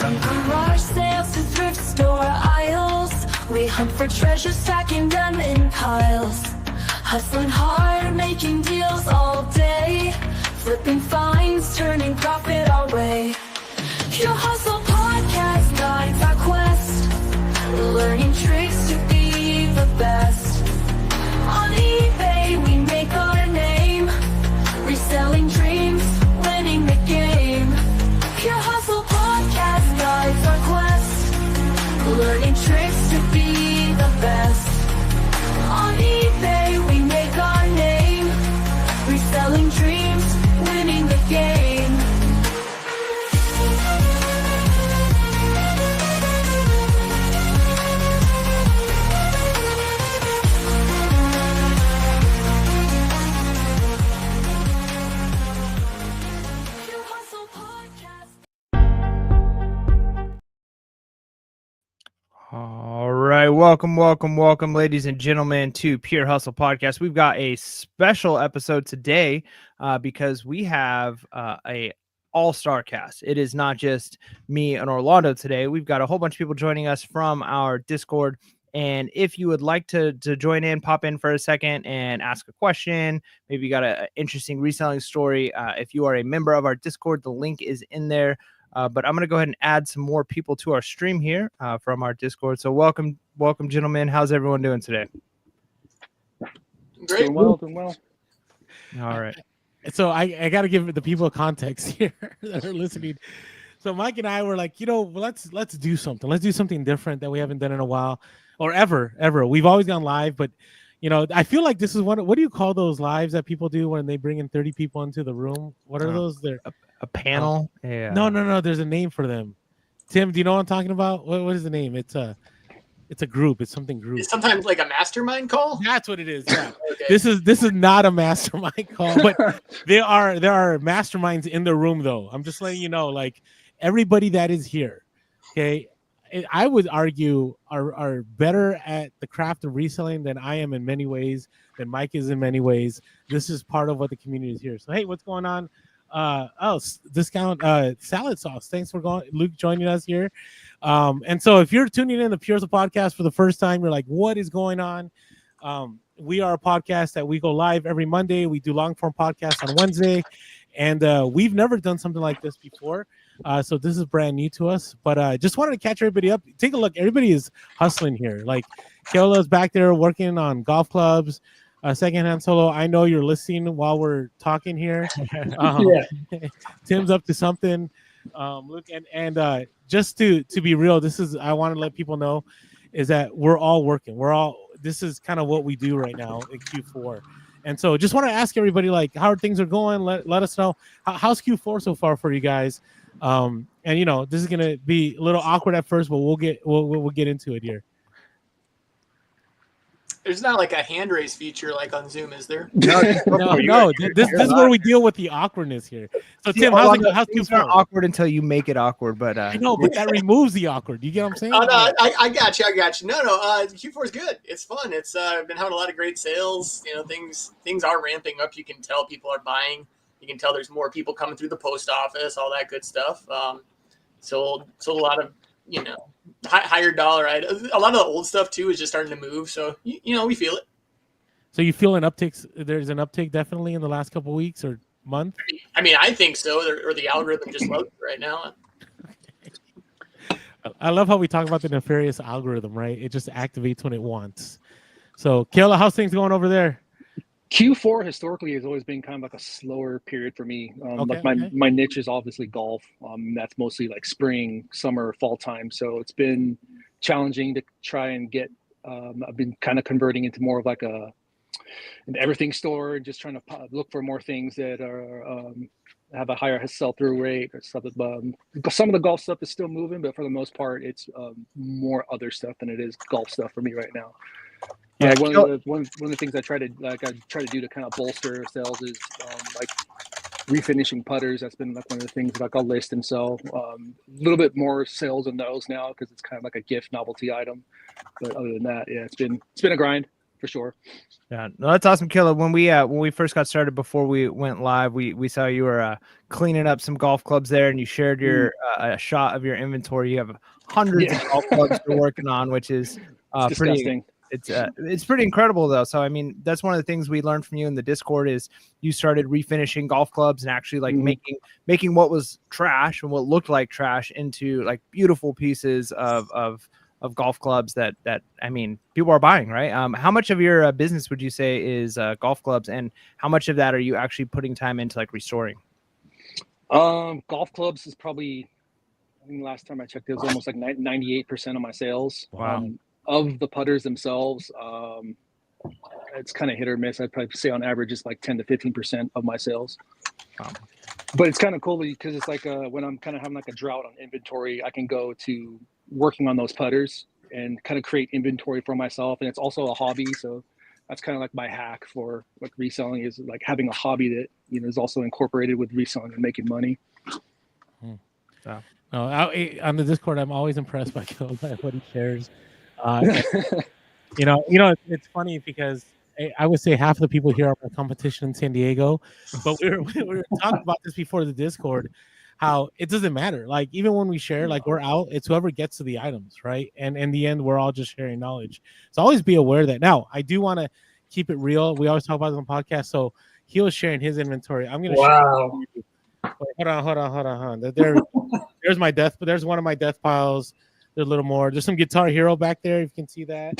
From garage sales to thrift store aisles, we hunt for treasure, stacking them in piles. Hustling hard, making deals all day, flipping finds, turning profit our way. Pure Hustle Podcast guides our quest, learning tricks to be the best. On eBay we make our name, reselling dreams, winning the game. Pure Hustle Podcast guides our quest, learning tricks to be the best. On eBay we make our name, reselling dreams, winning the game. All right, welcome, ladies and gentlemen, to Pure Hustle Podcast. We've got a special episode today because we have a all-star cast. It is not just me and Orlando today. We've got a whole bunch of people joining us from our Discord. And if you would like to join in, pop in for a second and ask a question, maybe you got an interesting reselling story. If you are a member of our Discord, the link is in there. But I'm going to go ahead and add some more people to our stream here from our Discord. So welcome, gentlemen. How's everyone doing today? Great. Doing well. All right. So I got to give the people context here that are listening. So Mike and I were like, let's do something. Let's do something different that we haven't done in a while or ever. We've always gone live, but I feel like this is what do you call those lives that people do when they bring in 30 people into the room? What are those? They're a panel? Yeah. No. There's a name for them. Tim, do you know what I'm talking about? What is the name? It's a group. It's something group. It's sometimes like a mastermind call. That's what it is. Yeah. Okay. This is not a mastermind call, but there are masterminds in the room though. I'm just letting you know, like everybody that is here, okay, I would argue are better at the craft of reselling than I am in many ways, than Mike is in many ways. This is part of what the community is here. So hey, what's going on? Discount salad sauce. Thanks for Luke joining us here. And so if you're tuning in the Pure Hustle Podcast for the first time, you're like, what is going on? We are a podcast that we go live every Monday. We do long form podcasts on Wednesday, and we've never done something like this before. So this is brand new to us, but just wanted to catch everybody up. Take a look. Everybody is hustling here. Like Keola's back there working on golf clubs. Secondhand Solo, I know you're listening while we're talking here. Tim's up to something. Luke, and just to be real, I want to let people know is that we're all working. This is kind of what we do right now in Q4. And so just want to ask everybody, like, how things are going. Let us know. How's Q4 so far for you guys? And this is gonna be a little awkward at first, but we'll get into it here. There's not like a hand raise feature like on Zoom, is there? No. This is where we deal with the awkwardness here. So Tim, how's things not awkward until you make it awkward? But I know, but that removes the awkward. You get what I'm saying? Oh, no, I got you. No, Q4 is good. It's fun. It's been having a lot of great sales. Things are ramping up. You can tell people are buying. You can tell there's more people coming through the post office, all that good stuff. Sold a lot of higher dollar items. A lot of the old stuff too is just starting to move. So we feel it. So you feel an uptick? There's an uptick definitely in the last couple of weeks or month. I mean, I think so. Or the algorithm just loves it right now. I love how we talk about the nefarious algorithm, right? It just activates when it wants. So, Keola, how's things going over there? Q4 historically has always been kind of like a slower period for me. My niche is obviously golf. That's mostly like spring, summer, fall time. So it's been challenging to try and get. I've been kind of converting into more of like an everything store and just trying to look for more things that are have a higher sell-through rate or stuff. Some of the golf stuff is still moving, but for the most part, it's more other stuff than it is golf stuff for me right now. Yeah, one of the things I try to do to kind of bolster sales is like refinishing putters. That's been like one of the things like I'll list and sell. A little bit more sales on those now because it's kind of like a gift novelty item. But other than that, yeah, it's been a grind for sure. Yeah, no, that's awesome, Killa. When we first got started, before we went live, we saw you were cleaning up some golf clubs there, and you shared your a shot of your inventory. You have hundreds of golf clubs you're working on, which is It's disgusting. It's pretty incredible though. So I mean, that's one of the things we learned from you in the Discord is you started refinishing golf clubs and actually like making what was trash and what looked like trash into like beautiful pieces of golf clubs that I mean people are buying, right? How much of your business would you say is golf clubs, and how much of that are you actually putting time into like restoring? Golf clubs is probably, I think last time I checked, it was almost like 98% of my sales. Wow. Of the putters themselves, it's kind of hit or miss. I'd probably say on average it's like 10 to 15% of my sales. Wow. But it's kind of cool because it's like when I'm kind of having like a drought on inventory, I can go to working on those putters and kind of create inventory for myself. And it's also a hobby. So that's kind of like my hack for what reselling is, like having a hobby that, you know, is also incorporated with reselling and making money. Wow. No, on the Discord, I'm always impressed by what he shares. You know, it's funny because I would say half of the people here are my competition in San Diego, but we were talking about this before the Discord, how it doesn't matter. Like even when we share, like we're out, it's whoever gets to the items, right? And in the end, we're all just sharing knowledge. So always be aware of that. Now, I do want to keep it real. We always talk about it on the podcast. So he was sharing his inventory. I'm gonna share. Wait, hold on. There's my death, but there's one of my death piles. There's a little more. There's some Guitar Hero back there, if you can see that.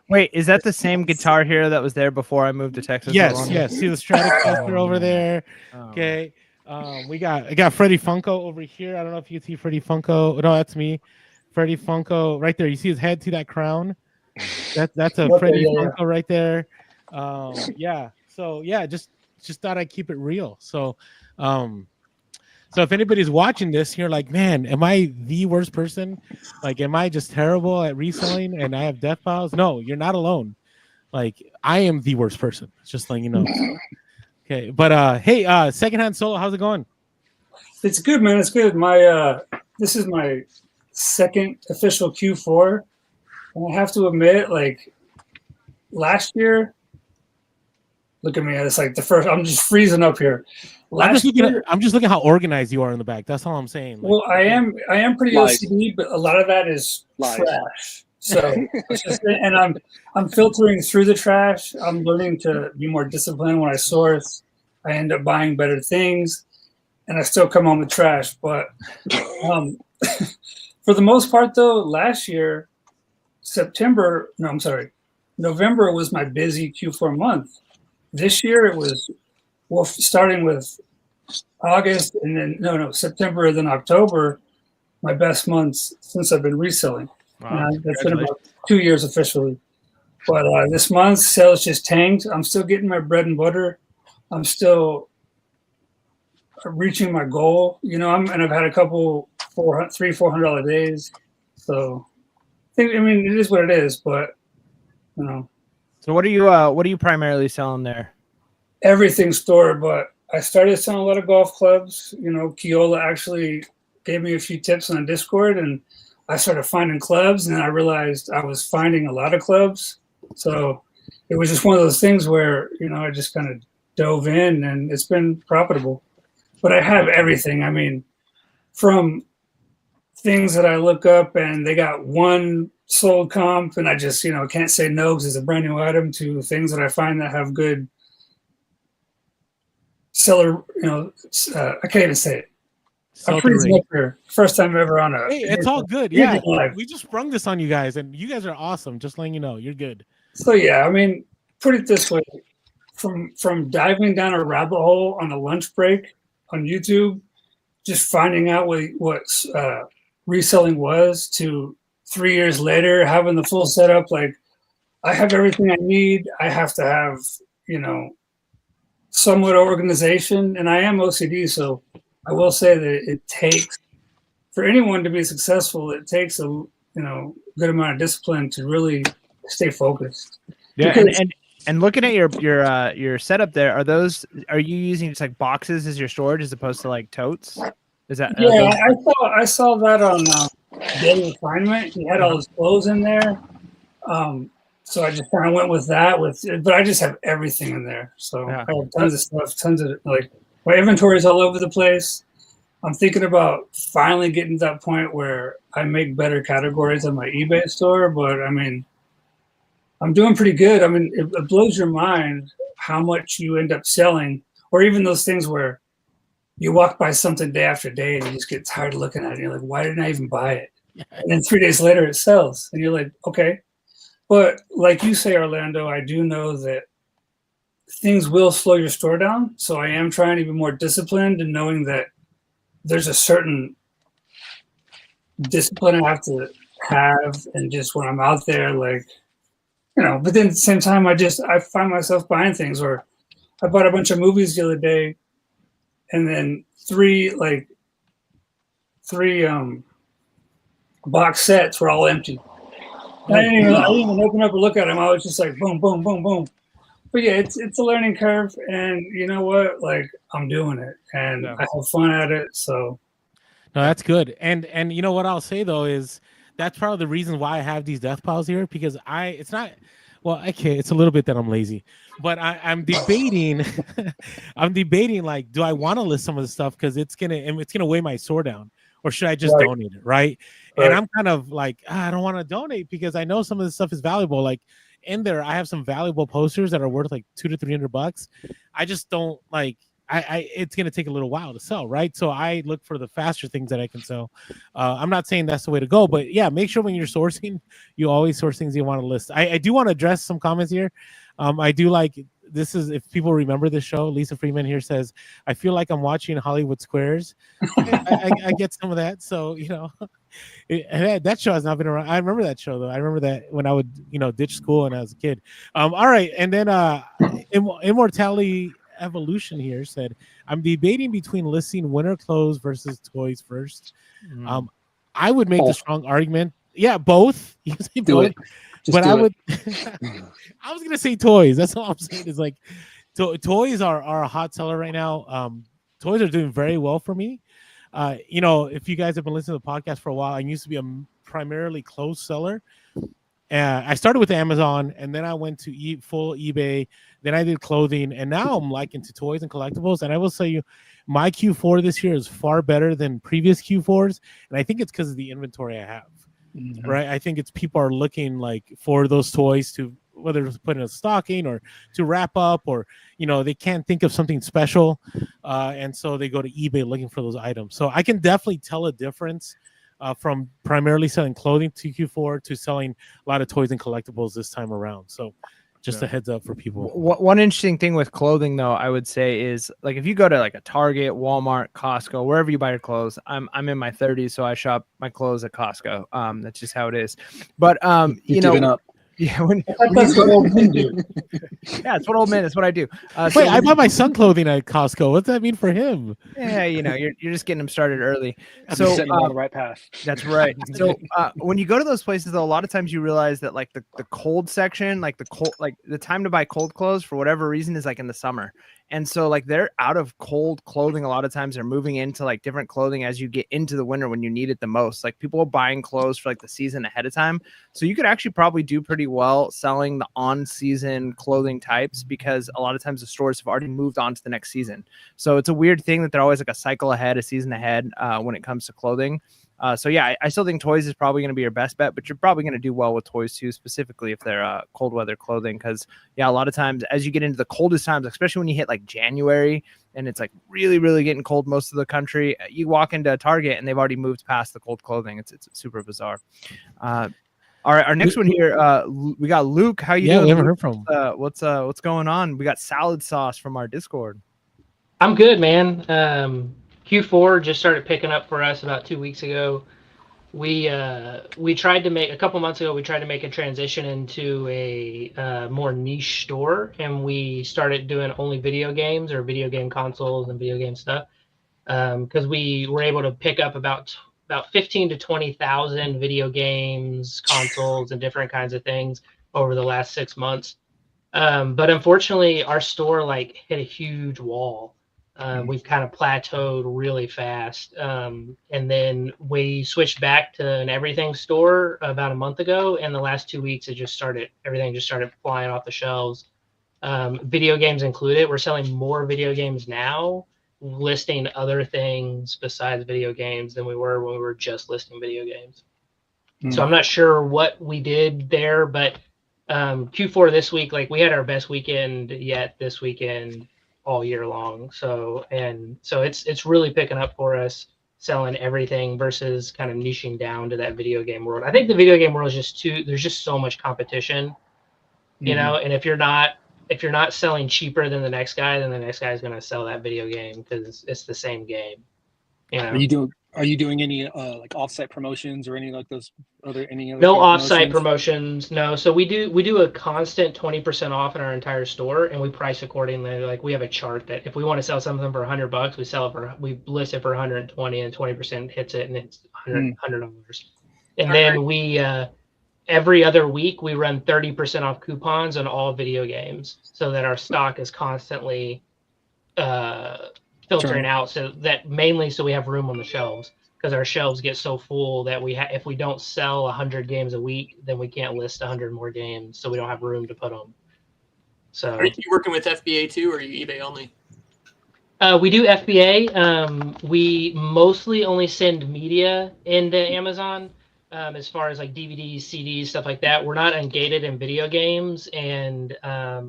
Wait, is that the same Guitar Hero that was there before I moved to Texas? Yes. See the Stratocaster over there. Okay. I got Freddie Funko over here. I don't know if you see Freddie Funko. No, that's me. Freddie Funko right there. You see his head? See that crown? That's a Freddie Funko right there. Yeah. So yeah, just thought I'd keep it real. So so if anybody's watching this, you're like, man, am I the worst person? Like, am I just terrible at reselling and I have death piles? No, you're not alone. Like, I am the worst person. Just letting you know. Okay, but hey, Secondhand Solo, how's it going? It's good, man. It's good. My this is my second official Q4, and I have to admit, like last year, look at me. It's like the first. I'm just freezing up here. I'm just looking how organized you are in the back. That's all I'm saying. Like, well, I am pretty OCD, but a lot of that is trash. So, and I'm filtering through the trash. I'm learning to be more disciplined when I source. I end up buying better things, and I still come home with trash. But for the most part, though, last year, November was my busy Q4 month. This year it was, well, starting with August and then September, then October, my best months since I've been reselling. Wow. That's been about 2 years officially. But this month sales just tanked. I'm still getting my bread and butter. I'm still reaching my goal, and I've had a couple $400 days. So it is what it is, but So what are you primarily selling there? Everything stored, but I started selling a lot of golf clubs. Keola actually gave me a few tips on the Discord, and I started finding clubs, and I realized I was finding a lot of clubs. So it was just one of those things where, I just kind of dove in, and it's been profitable. But I have everything. From things that I look up and they got one sold comp and I just, can't say no because it's a brand new item, to things that I find that have good seller, I can't even say it. I'm freezing up here. First time ever on a. Hey, it's all good. Yeah, we just sprung this on you guys, and you guys are awesome. Just letting you know, you're good. So yeah, put it this way: from diving down a rabbit hole on a lunch break on YouTube, just finding out what reselling was, to 3 years later having the full setup. Like, I have everything I need. I have to have somewhat organization, and I am OCD, so I will say that it takes, for anyone to be successful, it takes a good amount of discipline to really stay focused. Yeah, and looking at your setup there, are you using just like boxes as your storage as opposed to like totes? Is that? Yeah, I saw that on Daily Refinement. He had all his clothes in there. So I just kind of went with that. But I just have everything in there. So Yeah. I have tons of stuff, tons of like my inventory is all over the place. I'm thinking about finally getting to that point where I make better categories on my eBay store. But I mean, I'm doing pretty good. I mean, it blows your mind how much you end up selling, or even those things where you walk by something day after day and you just get tired of looking at it. And you're like, why didn't I even buy it? And then 3 days later it sells. And you're like, okay. But like you say, Orlando, I do know that things will slow your store down. So I am trying to be more disciplined and knowing that there's a certain discipline I have to have. And just when I'm out there, like, but then at the same time, I find myself buying things. Or I bought a bunch of movies the other day, and then three box sets were all empty. I didn't even open up and look at them. I was just like, boom, boom, boom, boom. But yeah, it's a learning curve, and you know what? Like, I'm doing it, and I have fun at it. So, no, that's good. And you know what I'll say though is that's probably the reason why I have these death piles here, because it's not. Well, okay, it's a little bit that I'm lazy, but I'm debating. I'm debating, like, do I want to list some of the stuff because it's gonna weigh my store down, or should I just donate it, right? And I'm kind of like, I don't want to donate because I know some of this stuff is valuable. Like in there, I have some valuable posters that are worth like $200 to $300. I just don't like. It's going to take a little while to sell, right? So I look for the faster things that I can sell. I'm not saying that's the way to go, but yeah, make sure when you're sourcing, you always source things you want to list. I do want to address some comments here. I do like this is, if people remember this show, Lisa Freeman here says, I feel like I'm watching Hollywood Squares. I get some of that. So, that show has not been around. I remember that show though. I remember that when I would, ditch school when I was a kid. All right. And then Immortality Evolution here said, I'm debating between listing winter clothes versus toys first. I would make the strong argument. Yeah, both. You say both. But I would I was gonna say toys. That's all I'm saying is like toys are a hot seller right now. Toys are doing very well for me. If you guys have been listening to the podcast for a while, I used to be a primarily clothes seller. I started with Amazon, and then I went to full eBay. Then I did clothing, and now I'm like into toys and collectibles. And I will say my Q4 this year is far better than previous Q4s, and I think it's because of the inventory I have. Mm-hmm. Right? I think it's people are looking like for those toys to whether it's put in a stocking or to wrap up, or they can't think of something special, and so they go to eBay looking for those items. So I can definitely tell a difference. From primarily selling clothing to Q4 to selling a lot of toys and collectibles this time around. So just a heads up for people. One interesting thing with clothing, though, I would say is like if you go to like a Target, Walmart, Costco, wherever you buy your clothes. I'm in my 30s, so I shop my clothes at Costco. That's just how it is. But You've given up. Yeah, that's what old men do. Yeah, it's what old men. That's what I do. Wait, I bought my son clothing at Costco. What's that mean for him? Yeah, you're just getting him started early. I'm setting him on the right path. That's right. So when you go to those places, though, a lot of times you realize that like the cold section, like the time to buy cold clothes for whatever reason is like in the summer. And so like they're out of cold clothing. A lot of times they're moving into like different clothing as you get into the winter when you need it the most. Like people are buying clothes for like the season ahead of time. So you could actually probably do pretty well selling the on-season clothing types because a lot of times the stores have already moved on to the next season. So it's a weird thing that they're always like a cycle ahead, a season ahead when it comes to clothing. So yeah, I still think toys is probably going to be your best bet, but you're probably going to do well with toys too, specifically if they're cold weather clothing. Because yeah, a lot of times as you get into the coldest times, especially when you hit like January and it's like really, really getting cold most of the country, you walk into a Target and they've already moved past the cold clothing. It's super bizarre. All right, our next one here, we got Luke. How you doing? Yeah, we haven't heard from him. What's going on? We got Salad Sauce from our Discord. I'm good, man. Q4 just started picking up for us about 2 weeks ago. We tried to make a couple months ago. We tried to make a transition into a more niche store, and we started doing only video games or video game consoles and video game stuff. Because we were able to pick up about 15 to 20,000 video games, consoles, and different kinds of things over the last 6 months. But unfortunately, our store like hit a huge wall. We've kind of plateaued really fast. And then we switched back to an everything store about a month ago. And the last 2 weeks, everything just started flying off the shelves. Video games included. We're selling more video games now, listing other things besides video games than we were when we were just listing video games. So I'm not sure what we did there, but Q4 this week, like we had our best weekend yet this weekend all year long. So it's really picking up for us, selling everything versus kind of niching down to that video game world. I think the video game world is there's just so much competition, you know, and if you're not selling cheaper than the next guy, then the next guy is going to sell that video game because it's the same game. You know? Are you doing any like offsite promotions or any like those any other no offsite promotions? No. So we do a constant 20% off in our entire store, and we price accordingly. Like we have a chart that if we want to sell something for $100, we list it for 120, and 20% hits it, and it's $100. And then we every other week we run 30% off coupons on all video games, so that our stock is constantly filtering out, so we have room on the shelves, because our shelves get so full that if we don't sell 100 games a week, then we can't list 100 more games, so we don't have room to put them. So are you working with FBA too, or are you eBay only? We do FBA. We mostly only send media into Amazon. As far as like DVDs, CDs, stuff like that. We're not ungated in video games, and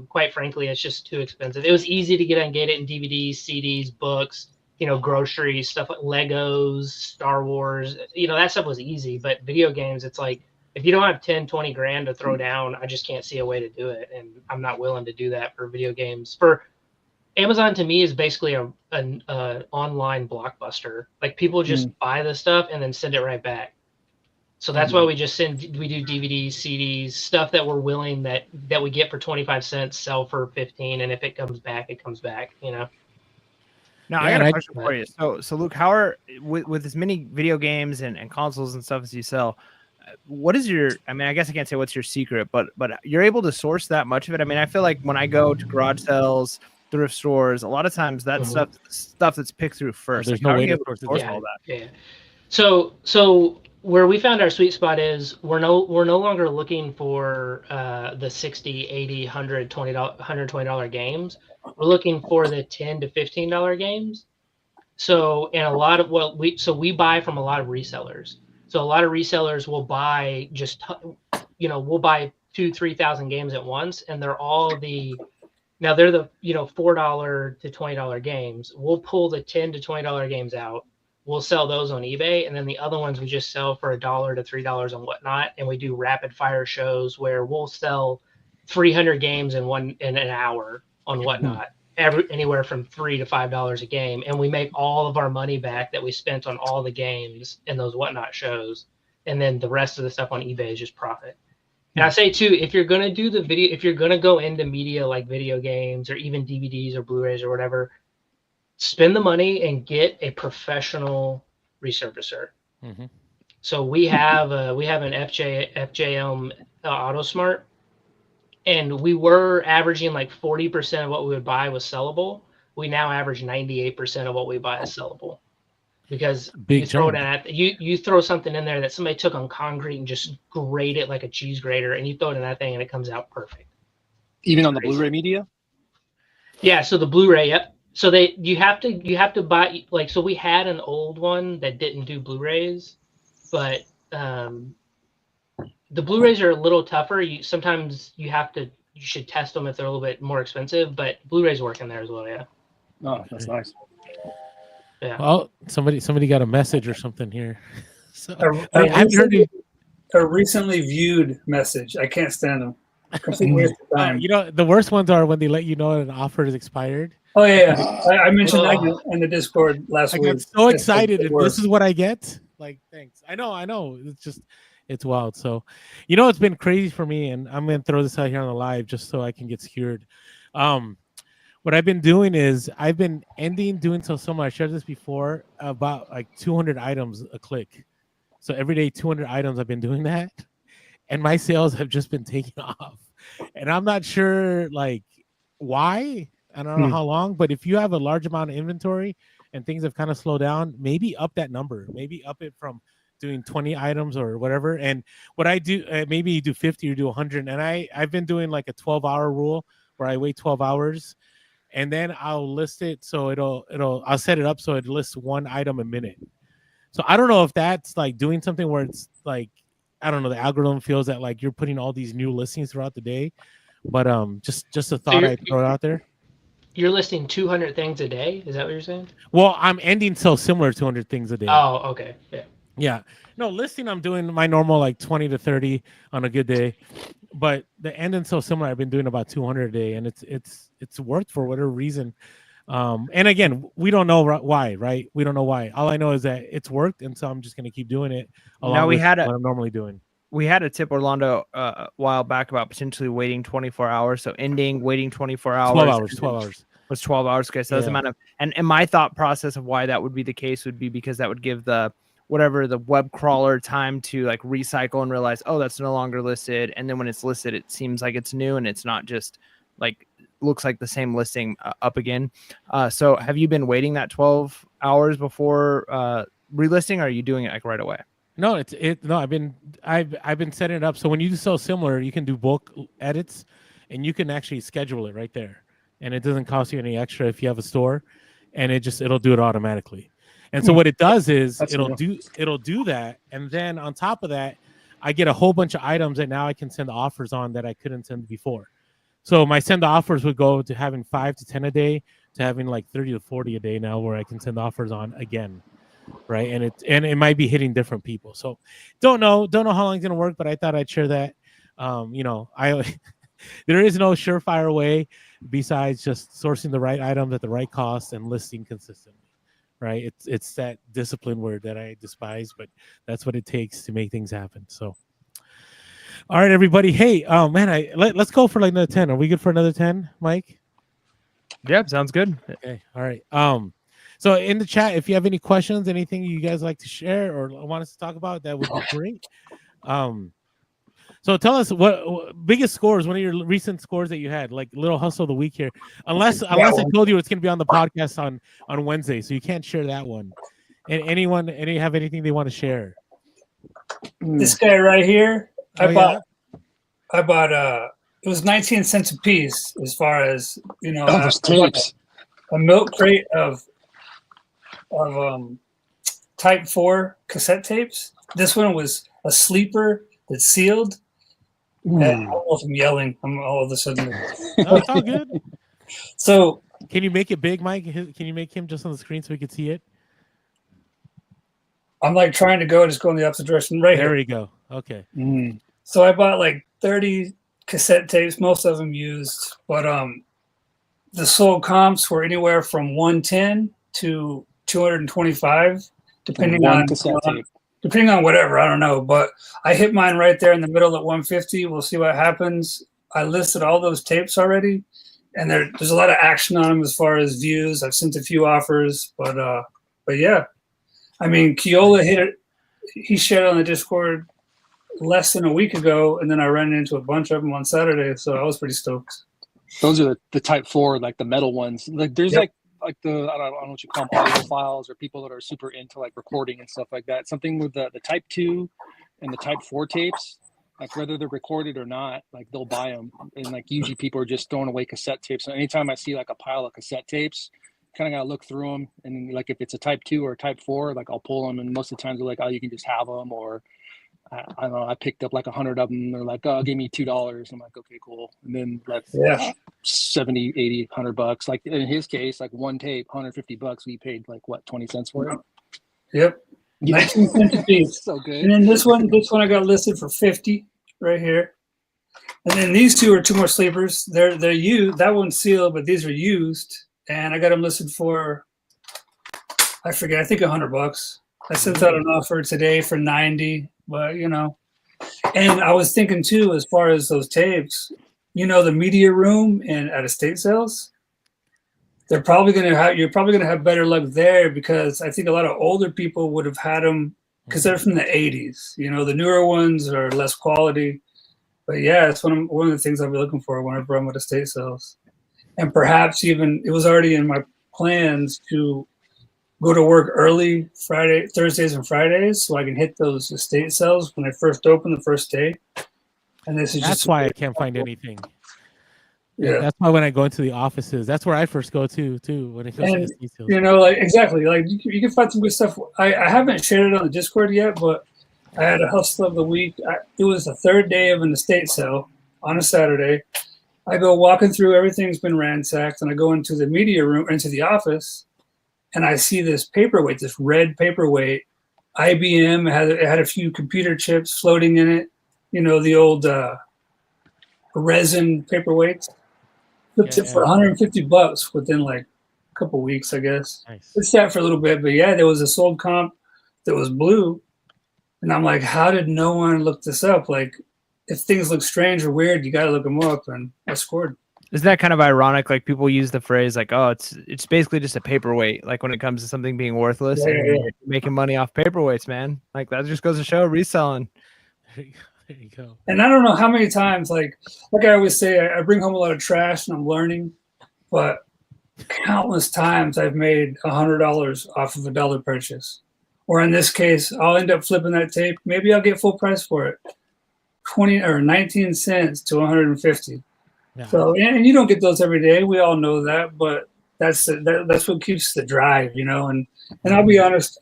quite frankly, it's just too expensive. It was easy to get ungated in DVDs, CDs, books, you know, groceries, stuff like Legos, Star Wars, you know, that stuff was easy. But video games, it's like, if you don't have 10, 20 grand to throw down, I just can't see a way to do it. And I'm not willing to do that for video games. For Amazon, to me, is basically an online Blockbuster. Like people just buy the stuff and then send it right back. So that's why we do DVDs, CDs, stuff that we're willing that we get for 25 cents, sell for 15, and if it comes back, it comes back, you know. Now I got a question for you. So Luke, how are with as many video games and consoles and stuff as you sell, what is your? I mean, I guess I can't say what's your secret, but you're able to source that much of it. I mean, I feel like when I go to garage sales, thrift stores, a lot of times that stuff that's picked through first. There's like, no way to source all that. Yeah. So where we found our sweet spot is we're no longer looking for the $60, $80, $100, $120 games. We're looking for the $10 to $15 games. So, and a lot of we buy from a lot of resellers. So a lot of resellers will buy we'll buy 2,000-3,000 games at once, and they're the $4 to $20 games. We'll pull the $10 to $20 games out. We'll sell those on eBay, and then the other ones we just sell for $1 to $3 on Whatnot. And we do rapid fire shows where we'll sell 300 games in an hour on Whatnot, anywhere from $3 to $5 a game, and we make all of our money back that we spent on all the games in those Whatnot shows, and then the rest of the stuff on eBay is just profit. And I say too, if you're gonna do if you're gonna go into media like video games or even DVDs or Blu-rays or whatever, spend the money and get a professional resurfacer. So we have an FJM AutoSmart, and we were averaging like 40% of what we would buy was sellable. We now average 98% of what we buy is sellable, because you throw something in there that somebody took on concrete and just grate it like a cheese grater, and you throw it in that thing and it comes out perfect. Even on the Blu-ray media? Yeah, so the Blu-ray, yep. So you have to buy, like, so we had an old one that didn't do Blu-rays, but the Blu-rays are a little tougher. Sometimes you should test them if they're a little bit more expensive, but Blu-rays work in there as well. Yeah. Oh, that's nice. Yeah. Well, somebody got a message or something here. So a recently viewed message. I can't stand them. Complete waste of time. You know, the worst ones are when they let you know an offer is expired. Oh yeah, I mentioned that in the Discord last week. I'm so excited, and this is what I get. Like, thanks. I know. It's wild. So, you know, it's been crazy for me, and I'm gonna throw this out here on the live just so I can get secured. What I've been doing is I've been doing so much. I shared this before, about like 200 items a click. So every day, 200 items. I've been doing that, and my sales have just been taking off. And I'm not sure like why. I don't know how long, but if you have a large amount of inventory and things have kind of slowed down, maybe up that number, maybe up it from doing 20 items or whatever. And what I do, maybe you do 50 or do 100. And I've been doing like a 12-hour rule where I wait 12 hours and then I'll list it. So I'll set it up so it lists one item a minute. So I don't know if that's like doing something where it's like, I don't know, the algorithm feels that like you're putting all these new listings throughout the day, but just a thought I throw out there. You're listing 200 things a day. Is that what you're saying? Well, I'm ending so similar to 200 things a day. Oh, okay. Yeah. Yeah. No, listing, I'm doing my normal like 20 to 30 on a good day, but the ending so similar. I've been doing about 200 a day, and it's worked for whatever reason. And again, we don't know why, right? We don't know why. All I know is that it's worked, and so I'm just going to keep doing it. Now we had what I'm normally doing. We had a tip, Orlando, a while back about potentially waiting 24 hours. So ending, waiting 24 hours. 12 hours. Was 12 hours. Okay, so that's the amount of, and my thought process of why that would be the case would be because that would give the web crawler time to like recycle and realize, oh, that's no longer listed. And then when it's listed, it seems like it's new and it's not just like looks like the same listing up again. So have you been waiting that 12 hours before relisting, or are you doing it like right away? No, I've been setting it up so when you do so similar, you can do bulk edits, and you can actually schedule it right there, and it doesn't cost you any extra if you have a store, and it'll do it automatically. And so what it does is it'll do that, and then on top of that, I get a whole bunch of items that now I can send offers on that I couldn't send before. So my send offers would go to having 5 to 10 a day to having like 30 to 40 a day now, where I can send offers on again. Right. And it might be hitting different people. So don't know how long it's gonna work, but I thought I'd share that. There is no surefire way besides just sourcing the right items at the right cost and listing consistently. Right. It's that discipline word that I despise, but that's what it takes to make things happen. So all right, everybody. Hey, man, let's go for like another 10. Are we good for another 10, Mike? Yeah, sounds good. Okay. All right. So in the chat, if you have any questions, anything you guys like to share or want us to talk about, that would be great. So tell us what biggest scores, one of your recent scores that you had, like Little Hustle of the Week here. Unless I told you it's going to be on the podcast on Wednesday, so you can't share that one. And anyone have anything they want to share? This guy right here, I bought it was 19 cents a piece as far as, those tapes. A milk crate of type 4 cassette tapes. This one was a sleeper that's sealed. I don't know if I'm yelling. I'm all of a sudden. No, it's all good. So can you make it big, Mike? Can you make him just on the screen so we can see it? I'm like trying to go, just go in the opposite direction. Right there here. we go. Okay. So I bought like 30 cassette tapes, most of them used, but the sold comps were anywhere from 110 to 225, depending on whatever, I don't know. But I hit mine right there in the middle at 150. We'll see what happens. I listed all those tapes already, and there's a lot of action on them as far as views. I've sent a few offers, but yeah, I mean, Keola hit it. He shared on the Discord less than a week ago, and then I ran into a bunch of them on Saturday, so I was pretty stoked. Those are the type 4, like the metal ones. Like there's like the I don't know what you call them, audio files, or people that are super into like recording and stuff like that. Something with the type 2 and the type 4 tapes, like whether they're recorded or not, like they'll buy them. And like usually people are just throwing away cassette tapes. So anytime I see like a pile of cassette tapes, kind of got to look through them. And like if it's a type 2 or a type 4, like I'll pull them. And most of the times they're like, oh, you can just have them. Or I don't know, I picked up like 100 of them. They're like, oh, give me $2. I'm like, okay, cool. And then like 70, 80, $100. Like in his case, like one tape, $150. We paid like what, 20 cents for it? Yep. 19 cents a piece. So good. And then this one I got listed for 50 right here. And then these two are two more sleepers. They're used. That one's sealed, but these are used. And I got them listed for, I forget, I think $100. I sent out an offer today for 90, but and I was thinking too, as far as those tapes, the media room and at estate sales, you're probably going to have better luck there, because I think a lot of older people would have had them because they're from the 80s. The newer ones are less quality, but yeah, it's one of the things I'll be looking for whenever I'm at estate sales. and perhaps even it was already in my plans to go to work early Thursdays and Fridays, so I can hit those estate sales when they first open the first day. And this is That's why I can't find anything. Yeah, that's why when I go into the offices, that's where I first go to too. When it comes to estate sales, like exactly, like you can find some good stuff. I haven't shared it on the Discord yet, but I had a hustle of the week. It was the third day of an estate sale on a Saturday. I go walking through, everything's been ransacked, and I go into the media room, into the office, and I see this paperweight, this red paperweight. IBM it had a few computer chips floating in it. You know, the old resin paperweights. Flipped it for $150 within like a couple weeks, I guess. Nice. It sat for a little bit, but yeah, there was a sold comp that was blue, and I'm like, how did no one look this up? Like, if things look strange or weird, you got to look them up, and I scored. Isn't that kind of ironic? Like people use the phrase like, "Oh, it's basically just a paperweight." Like when it comes to something being worthless, and you're making money off paperweights, man. Like that just goes to show reselling. There you go. And I don't know how many times, like I always say, I bring home a lot of trash and I'm learning, but countless times I've made $100 off of a dollar purchase. Or in this case, I'll end up flipping that tape. Maybe I'll get full price for it. 20 or 19 cents to 150. Yeah. So, and you don't get those every day. We all know that, but that's what keeps the drive, you know. And I'll be honest,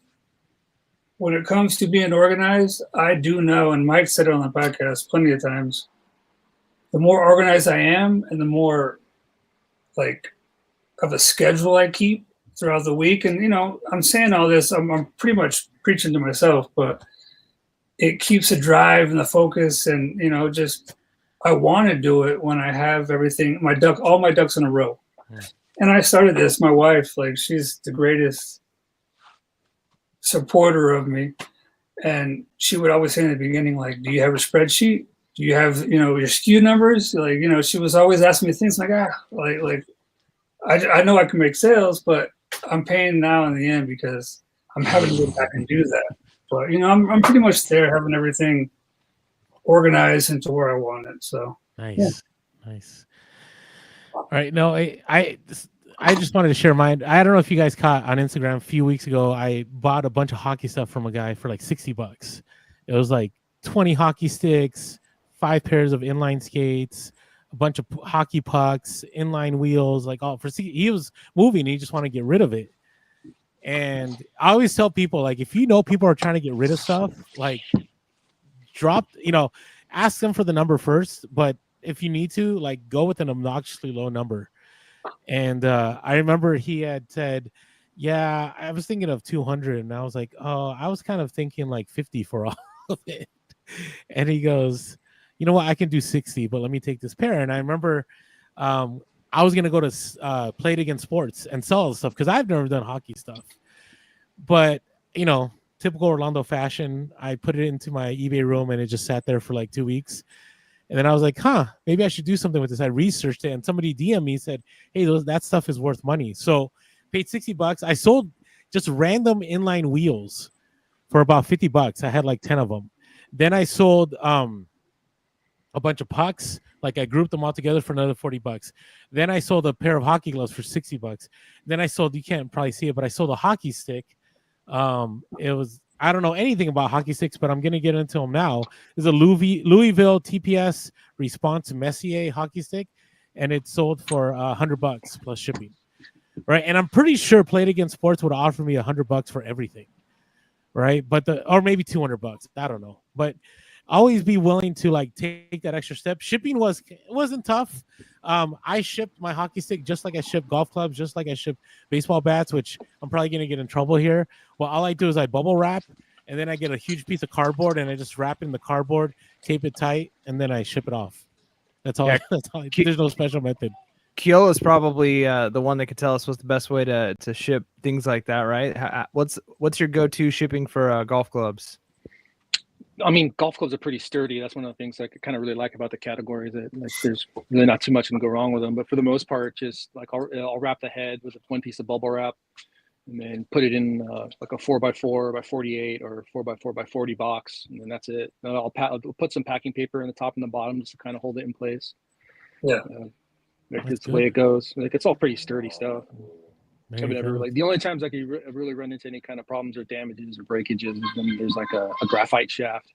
when it comes to being organized, I do know, and Mike said it on the podcast plenty of times, the more organized I am and the more like of a schedule I keep throughout the week. And, you know, I'm saying all this, I'm pretty much preaching to myself, but it keeps the drive and the focus. And, you know, just, I want to do it when I have everything, all my ducks in a row. And I started this, my wife, like she's the greatest supporter of me. And she would always say in the beginning, like, do you have a spreadsheet? Do you have, you know, your SKU numbers? Like, you know, she was always asking me things like, I know I can make sales, but I'm paying now in the end because I'm having to go back and do that. But, you know, I'm pretty much there, having everything organized into where I want it. So nice. All right. No, I just wanted to share mine. I don't know if you guys caught on Instagram a few weeks ago. I bought a bunch of hockey stuff from a guy for like $60. It was like 20 hockey sticks, 5 pairs of inline skates, a bunch of hockey pucks, inline wheels, like all he was moving. He just wanted to get rid of it. And I always tell people, like, if you know people are trying to get rid of stuff, like ask them for the number first. But if you need to, like, go with an obnoxiously low number. And I remember he had said, yeah, I was thinking of 200. And I was like, oh, I was kind of thinking like 50 for all of it. And he goes, you know what, I can do 60, but let me take this pair. And I remember I was going to go to Play It Again Sports and sell all the stuff because I've never done hockey stuff. But, you know, typical Orlando fashion, I put it into my eBay room and it just sat there for like 2 weeks. And then I was like, maybe I should do something with this. I researched it and somebody DM'd me, said, hey, that stuff is worth money. So paid $60. I sold just random inline wheels for about $50. I had like 10 of them. Then I sold a bunch of pucks. Like I grouped them all together for another $40. Then I sold a pair of hockey gloves for $60. Then I sold, you can't probably see it, but I sold a hockey stick. It was, I don't know anything about hockey sticks, but I'm going to get into them now. It's a Louisville TPS Response Messier hockey stick, and it sold for $100 plus shipping. Right. And I'm pretty sure Play It Again Sports would offer me $100 for everything. Right. But or maybe $200. I don't know. But always be willing to like take that extra step. Shipping wasn't tough. I shipped my hockey stick just like I ship golf clubs, just like I ship baseball bats, which I'm probably going to get in trouble here. Well, all I do is I bubble wrap, and then I get a huge piece of cardboard, and I just wrap it in the cardboard, tape it tight, and then I ship it off. That's all. Yeah. That's all. There's no special method. Keola is probably the one that could tell us what's the best way to ship things like that, right? What's your go-to shipping for golf clubs? I mean, golf clubs are pretty sturdy. That's one of the things I kind of really like about the category, that like there's really not too much can go wrong with them. But for the most part, just like I'll wrap the head with one piece of bubble wrap, and then put it in like a 4x4 by 48 or 4x4 by 40 box, and then that's it. And I'll put some packing paper in the top and the bottom just to kind of hold it in place. Yeah. Like, it's the way it goes. Like, it's all pretty sturdy stuff. I've never Go. like the only times I could really run into any kind of problems or damages or breakages is when there's like a graphite shaft.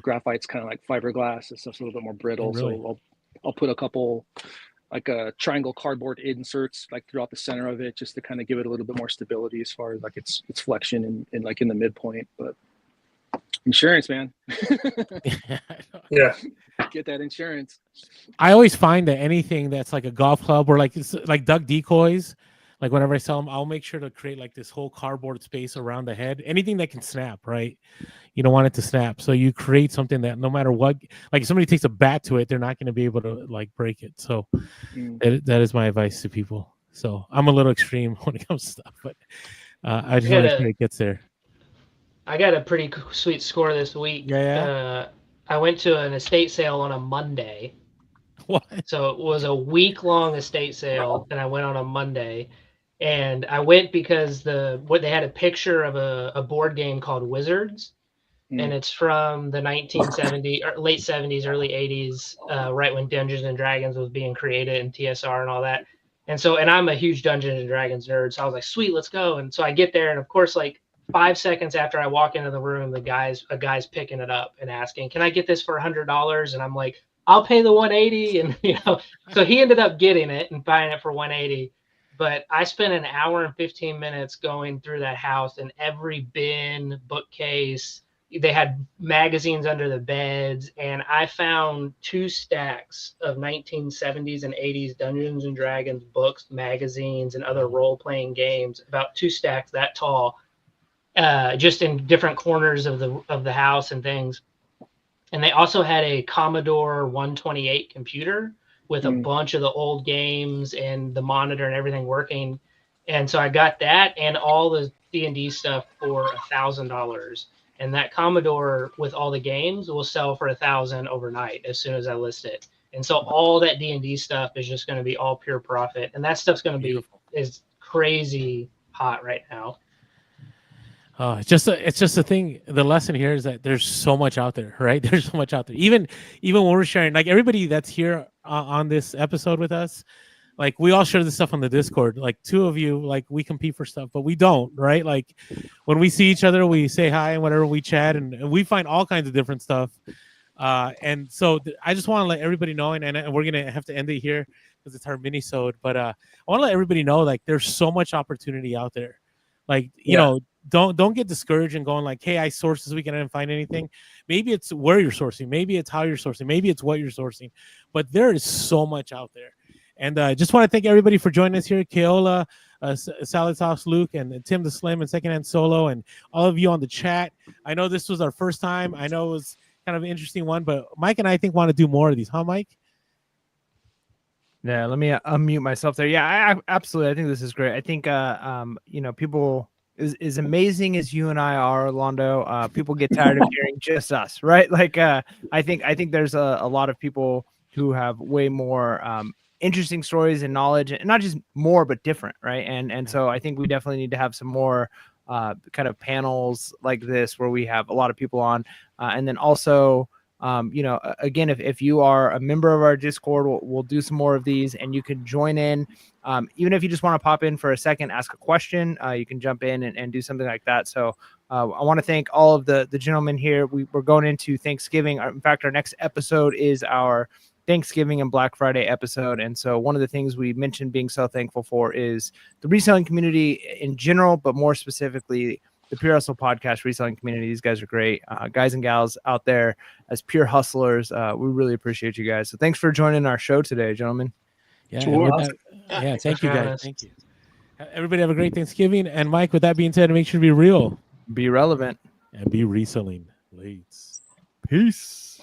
Graphite's kind of like fiberglass. This stuff's a little bit more brittle. Really? So I'll put a couple like triangle cardboard inserts like throughout the center of it just to kind of give it a little bit more stability as far as like its flexion and like in the midpoint. But insurance, man. Yeah. Get that insurance. I always find that anything that's like a golf club or like it's like duck decoys, like whenever I sell them, I'll make sure to create like this whole cardboard space around the head. Anything that can snap, right? You don't want it to snap. So you create something that no matter what, like if somebody takes a bat to it, they're not going to be able to like break it. So that is my advice to people. So I'm a little extreme when it comes to stuff, but I just want to make sure it gets there. I got a pretty sweet score this week. Yeah. I went to an estate sale on a Monday. What? So it was a week-long estate sale, and I went on a Monday. And I went because they had a picture of a board game called Wizards, and it's from the 1970s, or late 70s, early 80s, right when Dungeons and Dragons was being created and TSR and all that. And I'm a huge Dungeons and Dragons nerd, so I was like, sweet, let's go. And so I get there, and of course, like 5 seconds after I walk into the room, a guy's picking it up and asking, "Can I get this for $100?" And I'm like, "I'll pay the 180." And so he ended up getting it and buying it for 180. But I spent an hour and 15 minutes going through that house, and every bin, bookcase, they had magazines under the beds, and I found 2 stacks of 1970s and 80s Dungeons and Dragons books, magazines, and other role-playing games, about 2 stacks that tall, just in different corners of the house and things. And they also had a Commodore 128 computer with a bunch of the old games and the monitor and everything working. And so I got that and all the D&D stuff for $1,000. And that Commodore with all the games will sell for $1,000 overnight as soon as I list it. And so all that D&D stuff is just going to be all pure profit. And that stuff's going to be is crazy hot right now. It's just a thing. The lesson here is that there's so much out there, right? There's so much out there. Even when we're sharing, like everybody that's here on this episode with us, like we all share this stuff on the Discord. Like 2 of you, like we compete for stuff, but we don't, right? Like when we see each other, we say hi and whatever, we chat, and we find all kinds of different stuff. And so I just want to let everybody know, and we're gonna have to end it here because it's our mini-sode. But I want to let everybody know, like there's so much opportunity out there. Like you know. Don't get discouraged and going like, hey, I sourced this week and I didn't find anything. Maybe it's where you're sourcing. Maybe it's how you're sourcing. Maybe it's what you're sourcing. But there is so much out there. And I just want to thank everybody for joining us here. Keola, Salad Sauce Luke, and Tim the Slim, and Secondhand Solo, and all of you on the chat. I know this was our first time. I know it was kind of an interesting one, but Mike and I think want to do more of these. Huh, Mike? Yeah, let me unmute myself there. Yeah, I absolutely. I think this is great. I think, people... As amazing as you and I are, Orlando, people get tired of hearing just us, right? Like, I think there's a lot of people who have way more interesting stories and knowledge, and not just more, but different, right? And so I think we definitely need to have some more kind of panels like this where we have a lot of people on, and then also. Again, if you are a member of our Discord, we'll do some more of these, and you can join in. Even if you just want to pop in for a second, ask a question, you can jump in and do something like that. So I want to thank all of the gentlemen here. We're going into Thanksgiving. In fact, our next episode is our Thanksgiving and Black Friday episode. And so one of the things we mentioned being so thankful for is the reselling community in general, but more specifically, the Pure Hustle podcast reselling community. These guys are great. Guys and gals out there as pure hustlers. We really appreciate you guys. So thanks for joining our show today, gentlemen. Yeah. Thank you guys. Thank you. Everybody have a great Thanksgiving. And Mike, with that being said, make sure to be real. Be relevant. And be reselling. Peace.